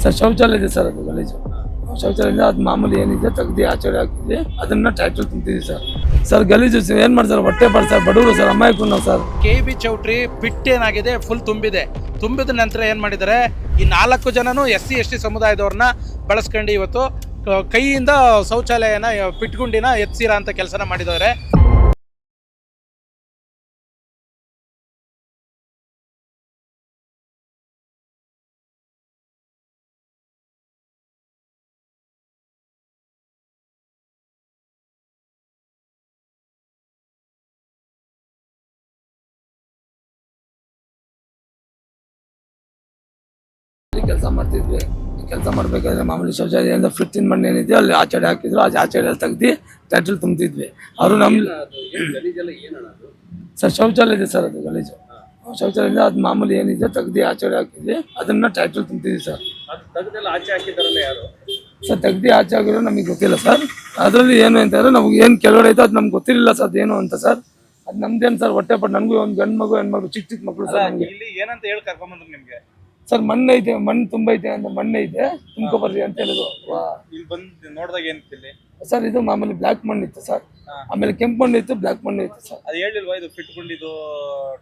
Sir ಶೌಚಾಲಯ ಇದೆ sir, ಅದು ಗಲೀಜು ಶೌಚಾಲಯದಿಂದ ಅದು ಮಾಮೂಲಿ ಏನಿದೆ ತೆಗ್ದು ಆಚೆ ಹಾಕಿದ್ವಿ, ಅದನ್ನ ಟ್ಯಾಕ್ಟರ್ ತುಂಬ್ತಿದ್ವಿ ಸರ್ ಗಲೀಜು ಏನು ಮಾಡ್ತಾರೆ, ಹೊಟ್ಟೆ ಪಾಡು ಸರ್, ಬಡವರು ಸರ್, ಅಮಾಯಕರು ನಾವು ಸರ್. KB ಚೌಟ್ರಿ ಪಿಟ್ ಏನಾಗಿದೆ ಫುಲ್ ತುಂಬಿದ ನಂತರ ಏನು ಮಾಡಿದ್ದಾರೆ, ಈ 4 ಜನನು SC/ST ಸಮುದಾಯದವ್ರನ್ನ ಬಳಸ್ಕೊಂಡು ಇವತ್ತು ಕೈಯಿಂದ ಶೌಚಾಲಯನ ಪಿಟ್ಗುಂಡಿನ ಎತ್ಸಿರ ಅಂತ ಕೆಲಸನ ಮಾಡಿದ್ದಾರೆ. ಕೆಲಸ ಮಾಡ್ತಿದ್ವಿ, ಕೆಲಸ ಮಾಡಬೇಕಾದ್ರೆ ಮಾಮೂಲಿ ಶೌಚಾಲಯದಿಂದ ಫಿಟ್ಟಿನ ಮಣ್ಣು ಏನಿದೆ ಅಲ್ಲಿ ಆಚೆಡೆ ಹಾಕಿದ್ರು, ಆಚೆಡೆ ತೆಗ್ದು ಟ್ಯಾಕ್ಟರ್ ತುಂಬ್ತಿದ್ವಿ. ಅವರು ನಮ್ಮ ಸರ್ ಶೌಚಾಲಯ ಇದೆ ಸರ್, ಅದು ಗಲೀಜು ಶೌಚಾಲಯದಿಂದ ಅದು ಮಾಮೂಲಿ ಏನಿದೆ ತೆಗ್ದು ಆಚೆಡೆ ಹಾಕಿದ್ವಿ, ಅದನ್ನ ಟ್ಯಾಕ್ಟರ್ ತುಂಬ್ತಿದ್ವಿ ಸರ್. ಸರ್ ತೆಗ್ದು ಆಚೆ ಹಾಕಿದ್ರು ನಮಗೆ ಗೊತ್ತಿಲ್ಲ ಸರ್. ಅದರಲ್ಲಿ ಏನು ಅಂತಂದ್ರೆ ನಮ್ಗೆ ಏನು ಕೆಳಗಡೆ ಐತೆ ಅದು ನಮ್ಗೆ ಗೊತ್ತಿರಲಿಲ್ಲ ಸರ್, ಅದೇನು ಅಂತ ಸರ್. ಅದು ನಮ್ದೇನು ಸರ್ ಹೊಟ್ಟೆ ಪಟ್ಟು, ನನಗೂ ಒಂದು ಗಂಡು ಮಗು ಹೆಣ್ಮಗಳು ಚಿಕ್ಕ ಮಕ್ಕಳು ಸರ್. ನಮಗೆ ಏನಂತ ಹೇಳಿ ಕರ್ಕೊಂಡ್ಬಂದ್ರು ನಿಮ್ಗೆ? ಸರ್ ಮಣ್ಣು ಐತೆ, ಮಣ್ಣು ತುಂಬೈತೆ ಅಂತ ಮಣ್ಣು ಐತೆ, ತುಂಬ್ಕೊಬರ್ರಿ ಅಂತ ಹೇಳಿದ್ರು. ಇಲ್ಲಿ ಬಂದು ನೋಡಿದಾಗ ಏನಿತ್ತು ಸರ್ ಇದು ಮಾಮೂಲಿ ಬ್ಲಾಕ್ ಮಣ್ಣು ಇತ್ತು ಸರ್, ಆಮೇಲೆ ಕೆಂಪು ಮಣ್ಣು ಇತ್ತು, ಬ್ಲಾಕ್ ಮಣ್ಣು ಇತ್ತು ಸರ್. ಅದು ಹೇಳಿಲ್ವಾ ಇದು ಫಿಟ್ಕೊಂಡಿದ್ದು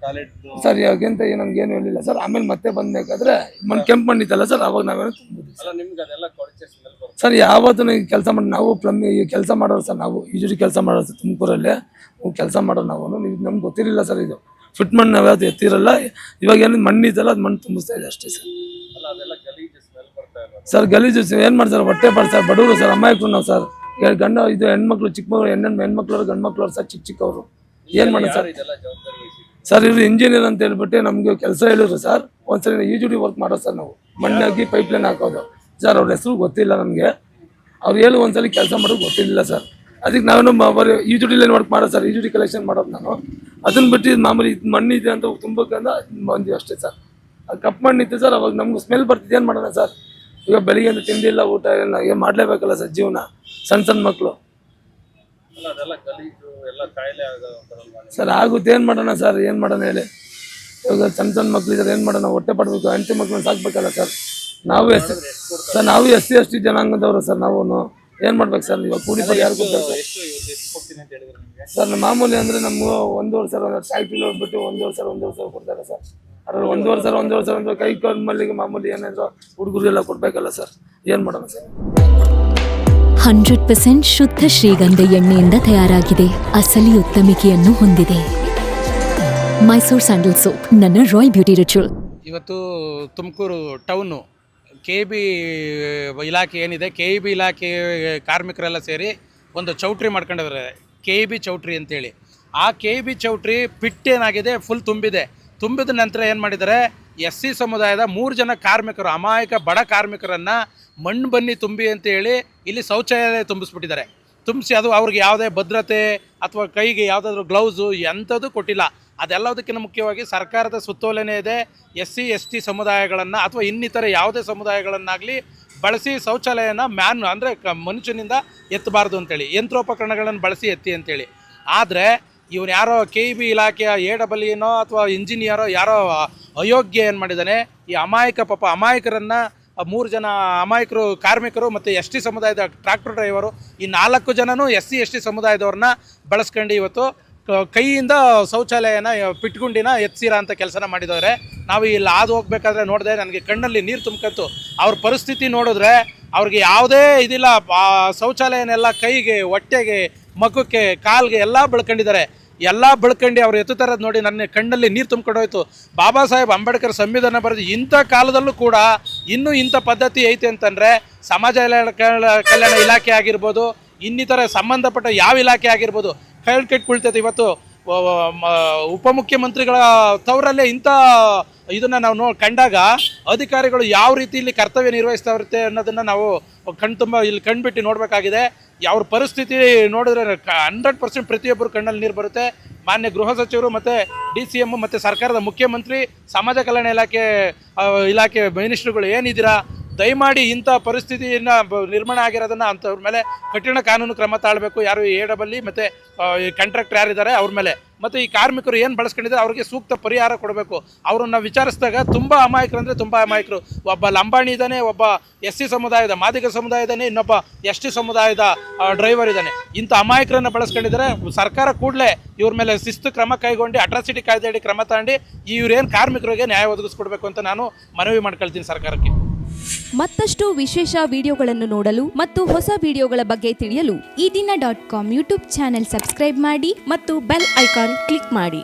ಟಾಯ್ಲೆಟ್ ಸರ್ ಇವಾಗೆಂತ ನಮ್ಗೇನು ಹೇಳಿಲ್ಲ ಸರ್. ಆಮೇಲೆ ಮತ್ತೆ ಬಂದ್ಬೇಕಾದ್ರೆ ಕೆಂಪು ಮಣ್ಣು ಇತ್ತಲ್ಲ ಸರ್, ಅವಾಗ ನಾವೇನೋ ತುಂಬಿದ್ವಿ ಸರ್. ಯಾವತ್ತೂ ಕೆಲಸ ಮಾಡಿ ನಾವು ಕೆಲಸ ಮಾಡೋರು ಸರ್, ನಾವು ಯೂಜುವಲಿ ಕೆಲಸ ಮಾಡೋರು ಸರ್ ತುಮಕೂರಲ್ಲೇ ಕೆಲಸ ಮಾಡೋರು ನಾವು. ನಮ್ಗೆ ಗೊತ್ತಿರಲಿಲ್ಲ ಸರ್, ಇದು ಫಿಟ್ ಮಣ್ಣು ನಾವು ಯಾವ್ದು ಎತ್ತಿರಲ್ಲ. ಇವಾಗ ಏನು ಮಣ್ಣು ಇದೆಲ್ಲ ಅದು ಮಣ್ಣು ತುಂಬಿಸ್ತಾ ಇದೆ ಅಷ್ಟೇ ಸರ್. ಸರ್ ಗಲೀಜು ಏನು ಮಾಡ್ತಾರೆ, ಹೊಟ್ಟೆ ಪಾಡು ಸರ್, ಬಡವರು ಸರ್, ಅಮಾಯಕರು ನಾವು ಸರ್. ಇದು ಹೆಣ್ಮಕ್ಳು, ಚಿಕ್ಕ ಮಕ್ಕಳು, ಹೆಣ್ಮಕ್ಳವ್ರು, ಗಂಡು ಮಕ್ಳವ್ರು ಸರ್, ಚಿಕ್ಕವರು ಏನು ಮಾಡೋದು ಸರ್. ಸರ್ ಇವರು ಇಂಜಿನಿಯರ್ ಅಂತ ಹೇಳ್ಬಿಟ್ಟು ನಮಗೆ ಕೆಲಸ ಹೇಳಿದ್ರು ಸರ್. ಒಂದ್ಸರಿ UGD ವರ್ಕ್ ಮಾಡೋದು ಸರ್, ನಾವು ಮಣ್ಣಾಗಿ ಪೈಪ್ಲೈನ್ ಹಾಕೋದು ಸರ್. ಅವ್ರ ಹೆಸರು ಗೊತ್ತಿಲ್ಲ ನಮಗೆ, ಅವ್ರು ಹೇಳಿ ಒಂದ್ಸಲಿ ಕೆಲಸ ಮಾಡೋದು ಗೊತ್ತಿರಲಿಲ್ಲ ಸರ್. ಅದಕ್ಕೆ ನಾವೇನು ಬರೀ UGD ಲೈನ್ ವರ್ಕ್ ಮಾಡೋದು ಸರ್, UGD ಕಲೆಕ್ಷನ್ ಮಾಡೋದು ನಾನು. ಅದನ್ನ ಬಿಟ್ಟು ಮಾಮೂಲಿ ಇದು ಮಣ್ಣು ಇದೆ ಅಂತ ತುಂಬಬೇಕಂದ ಬಂದ್ವಿ ಅಷ್ಟೇ ಸರ್. ಅದು ಕಪ್ ಮಣ್ಣು ಇತ್ತು ಸರ್, ಅವಾಗ ನಮ್ಗೆ ಸ್ಮೆಲ್ ಬರ್ತಿದ್ದು. ಏನು ಮಾಡೋಣ ಸರ್, ಈಗ ಬೆಳಿಗ್ಗೆ ತಿಂದಿಲ್ಲ, ಊಟ ಇಲ್ಲ, ಏನು ಮಾಡಲೇಬೇಕಲ್ಲ ಸರ್ ಜೀವನ. ಸಣ್ಣ ಮಕ್ಕಳು ಸರ್ ಆಗುತ್ತೆ, ಏನು ಮಾಡೋಣ ಸರ್, ಏನು ಮಾಡೋಣ ಹೇಳಿ. ಇವಾಗ ಸಣ್ಣ ಮಕ್ಳಿದ್ದಾರೆ, ಏನು ಮಾಡೋಣ, ಹೊಟ್ಟೆ ಪಡಬೇಕು, ಹೆಂಡತಿ ಮಕ್ಳನ್ನ ಸಾಕ್ಬೇಕಲ್ಲ ಸರ್. ನಾವು ಸರ್ ನಾವು SC/ST ಜನಾಂಗದವರು ಸರ್. ನಾವು ಏನು ಮಾಡ್ಬೇಕು ಸರ್, ಇವಾಗ ಕೂಲಿ ಪಡಿ ಯಾರು ಕೊಡ್ತಾರೆ ಸರ್. ಮಾಮೂಲಿ ಅಂದರೆ ನಮ್ಗೆ 1.5 ಸಾವಿರ ಫ್ಯಾಕ್ಟ್ರಿಲಿ ಹೋಗ್ಬಿಟ್ಟು 1.5 ಸಾವಿರ ಕೊಡ್ತಾರೆ ಸರ್. ಅದ್ರಲ್ಲಿ 1.5 ಸಾವಿರ ಅಂದ್ರೆ ಕೈ ಮಲ್ಲಿಗೆ ಮಾಮೂಲಿ ಏನಾದ್ರು ಹುಡುಗರಿಗೆಲ್ಲ ಕೊಡ್ಬೇಕಲ್ಲ ಸರ್. ಏನು ಮಾಡೋಣ ಸರ್. 100% ಶುದ್ಧ ಶ್ರೀಗಂಧ ಎಣ್ಣೆಯಿಂದ ತಯಾರಾಗಿದೆ, ಅಸಲಿ ಉತ್ತಮಿಕೆಯನ್ನು ಹೊಂದಿದೆ. ಮೈಸೂರು ಸ್ಯಾಂಡಲ್ ಸೋಪ್, ನನ್ನ ರಾಯಲ್ ಬ್ಯೂಟಿ ರಿಚುವಲ್. ಇವತ್ತು ತುಮಕೂರು ಟೌನು KB ಇಲಾಖೆ ಏನಿದೆ, KB ಇಲಾಖೆ ಕಾರ್ಮಿಕರೆಲ್ಲ ಸೇರಿ ಒಂದು ಚೌಟ್ರಿ ಮಾಡ್ಕೊಂಡಿದ್ದಾರೆ, KB ಚೌಟ್ರಿ ಅಂತೇಳಿ. ಆ KB ಚೌಟ್ರಿ ಪಿಟ್ ಏನಾಗಿದೆ ಫುಲ್ ತುಂಬಿದ ನಂತರ ಏನು ಮಾಡಿದ್ದಾರೆ, SC ಸಮುದಾಯದ 3 ಜನ ಕಾರ್ಮಿಕರು, ಅಮಾಯಕ ಬಡ ಕಾರ್ಮಿಕರನ್ನು ಮಣ್ಣು ಬನ್ನಿ ತುಂಬಿ ಅಂತೇಳಿ ಇಲ್ಲಿ ಶೌಚಾಲಯ ತುಂಬಿಸ್ಬಿಟ್ಟಿದ್ದಾರೆ. ತುಂಬಿಸಿ ಅದು ಅವ್ರಿಗೆ ಯಾವುದೇ ಭದ್ರತೆ ಅಥವಾ ಕೈಗೆ ಯಾವುದಾದ್ರೂ ಗ್ಲೌಸು ಎಂಥದ್ದು ಕೊಟ್ಟಿಲ್ಲ. ಅದೆಲ್ಲದಕ್ಕಿಂತ ಮುಖ್ಯವಾಗಿ ಸರ್ಕಾರದ ಸುತ್ತೋಲೆನೇ ಇದೆ, SC/ST ಸಮುದಾಯಗಳನ್ನು ಅಥವಾ ಇನ್ನಿತರ ಯಾವುದೇ ಸಮುದಾಯಗಳನ್ನಾಗಲಿ ಬಳಸಿ ಶೌಚಾಲಯನ ಅಂದರೆ ಮನುಷ್ಯನಿಂದ ಎತ್ತಬಾರ್ದು ಅಂತೇಳಿ, ಯಂತ್ರೋಪಕರಣಗಳನ್ನು ಬಳಸಿ ಎತ್ತಿ ಅಂತೇಳಿ. ಆದರೆ ಇವನು ಯಾರೋ KB ಇಲಾಖೆಯ AEE ಅಥವಾ ಇಂಜಿನಿಯರೋ ಯಾರೋ ಅಯೋಗ್ಯ ಏನು ಮಾಡಿದ್ದಾನೆ, ಈ ಅಮಾಯಕರನ್ನು 3 ಜನ ಅಮಾಯಕರು ಕಾರ್ಮಿಕರು ಮತ್ತು ST ಸಮುದಾಯದ ಟ್ರ್ಯಾಕ್ಟರ್ ಡ್ರೈವರು, ಈ 4 ಜನನು SC/ST ಸಮುದಾಯದವ್ರನ್ನ ಬಳಸ್ಕೊಂಡು ಇವತ್ತು ಕೈಯಿಂದ ಶೌಚಾಲಯನ ಪಿಟ್ಗುಂಡಿನ ಎತ್ಸಿರ ಅಂತ ಕೆಲಸನ ಮಾಡಿದ್ದಾರೆ. ನಾವು ಇಲ್ಲಿ ಹೋಗ್ಬೇಕಾದ್ರೆ ನೋಡಿದೆ, ನನಗೆ ಕಣ್ಣಲ್ಲಿ ನೀರು ತುಂಬ್ಕತ್ತು. ಅವ್ರ ಪರಿಸ್ಥಿತಿ ನೋಡಿದ್ರೆ ಅವ್ರಿಗೆ ಯಾವುದೇ ಇದಿಲ್ಲ, ಶೌಚಾಲಯನೆಲ್ಲ ಕೈಗೆ, ಹೊಟ್ಟೆಗೆ, ಮಗುಕ್ಕೆ, ಕಾಲ್ಗೆ ಎಲ್ಲ ಬೆಳ್ಕೊಂಡಿದ್ದಾರೆ. ಎಲ್ಲ ಬೆಳ್ಕೊಂಡು ಅವ್ರು ಎತ್ತುತ್ತಾರದು ನೋಡಿ ನನ್ನ ಕಣ್ಣಲ್ಲಿ ನೀರು ತುಂಬ್ಕೊಂಡೋಯ್ತು. ಬಾಬಾ ಸಾಹೇಬ್ ಅಂಬೇಡ್ಕರ್ ಸಂವಿಧಾನ ಬರೆದು ಇಂಥ ಕಾಲದಲ್ಲೂ ಕೂಡ ಇನ್ನೂ ಇಂಥ ಪದ್ಧತಿ ಐತೆ ಅಂತಂದರೆ ಸಮಾಜ ಕಲ್ಯಾಣ ಇಲಾಖೆ ಆಗಿರ್ಬೋದು, ಇನ್ನಿತರ ಸಂಬಂಧಪಟ್ಟ ಯಾವ ಇಲಾಖೆ ಆಗಿರ್ಬೋದು ಕೈಕಟ್ಕೊಳ್ತೈತೆ. ಇವತ್ತು ಉಪಮುಖ್ಯಮಂತ್ರಿಗಳ ತವರಲ್ಲೇ ಇಂಥ ಇದನ್ನು ನಾವು ಕಂಡಾಗ ಅಧಿಕಾರಿಗಳು ಯಾವ ರೀತಿ ಇಲ್ಲಿ ಕರ್ತವ್ಯ ನಿರ್ವಹಿಸ್ತಾ ಇರುತ್ತೆ ಅನ್ನೋದನ್ನು ನಾವು ಇಲ್ಲಿ ಕಣ್ಬಿಟ್ಟು ನೋಡಬೇಕಾಗಿದೆ. ಅವ್ರ ಪರಿಸ್ಥಿತಿ ನೋಡಿದ್ರೆ 100% ಪ್ರತಿಯೊಬ್ಬರು ಕಣ್ಣಲ್ಲಿ ನೀರು ಬರುತ್ತೆ. ಮಾನ್ಯ ಗೃಹ ಸಚಿವರು ಮತ್ತು DCM ಮತ್ತು ಸರ್ಕಾರದ ಮುಖ್ಯಮಂತ್ರಿ, ಸಮಾಜ ಕಲ್ಯಾಣ ಇಲಾಖೆ ಮಿನಿಸ್ಟ್ರುಗಳು ಏನಿದ್ದೀರಾ, ದಯಮಾಡಿ ಇಂಥ ಪರಿಸ್ಥಿತಿಯನ್ನು ನಿರ್ಮಾಣ ಆಗಿರೋದನ್ನು ಅಂಥವ್ರ ಮೇಲೆ ಕಠಿಣ ಕಾನೂನು ಕ್ರಮ ತಾಳಬೇಕು. ಯಾರು AWE ಮತ್ತು ಈ ಕಾಂಟ್ರಾಕ್ಟರ್ ಯಾರಿದ್ದಾರೆ ಅವ್ರ ಮೇಲೆ, ಮತ್ತು ಈ ಕಾರ್ಮಿಕರು ಏನು ಬಳಸ್ಕೊಂಡಿದ್ದಾರೆ ಅವ್ರಿಗೆ ಸೂಕ್ತ ಪರಿಹಾರ ಕೊಡಬೇಕು. ಅವರನ್ನು ವಿಚಾರಿಸಿದಾಗ ತುಂಬ ಅಮಾಯಕರು ಅಂದರೆ ತುಂಬ ಅಮಾಯಕರು. ಒಬ್ಬ ಲಂಬಾಣಿ ಇದ್ದಾನೆ, ಒಬ್ಬ SC ಸಮುದಾಯದ ಮಾದಿಗ ಸಮುದಾಯ ಇದ್ದಾನೆ, ಇನ್ನೊಬ್ಬ ST ಸಮುದಾಯದ ಡ್ರೈವರ್ ಇದ್ದಾನೆ. ಇಂಥ ಅಮಾಯಕರನ್ನು ಬಳಸ್ಕೊಂಡಿದ್ದಾರೆ. ಸರ್ಕಾರ ಕೂಡಲೇ ಇವ್ರ ಮೇಲೆ ಶಿಸ್ತು ಕ್ರಮ ಕೈಗೊಂಡು ಅಟ್ರಾಸಿಟಿ ಕಾಯ್ದೆಯಡಿ ಕ್ರಮ ತಗೊಂಡು ಇವ್ರೇನು ಕಾರ್ಮಿಕರಿಗೆ ನ್ಯಾಯ ಒದಗಿಸ್ಕೊಡ್ಬೇಕು ಅಂತ ನಾನು ಮನವಿ ಮಾಡ್ಕೊಳ್ತೀನಿ ಸರ್ಕಾರಕ್ಕೆ. ಮತ್ತಷ್ಟು ವಿಶೇಷ ವಿಡಿಯೋಗಳನ್ನು ನೋಡಲು ಮತ್ತು ಹೊಸ ವಿಡಿಯೋಗಳ ಬಗ್ಗೆ ತಿಳಿಯಲು ಈ ದಿನ .com ಯೂಟ್ಯೂಬ್ ಚಾನೆಲ್ ಸಬ್ಸ್ಕ್ರೈಬ್ ಮಾಡಿ ಮತ್ತು ಬೆಲ್ ಐಕಾನ್ ಕ್ಲಿಕ್ ಮಾಡಿ.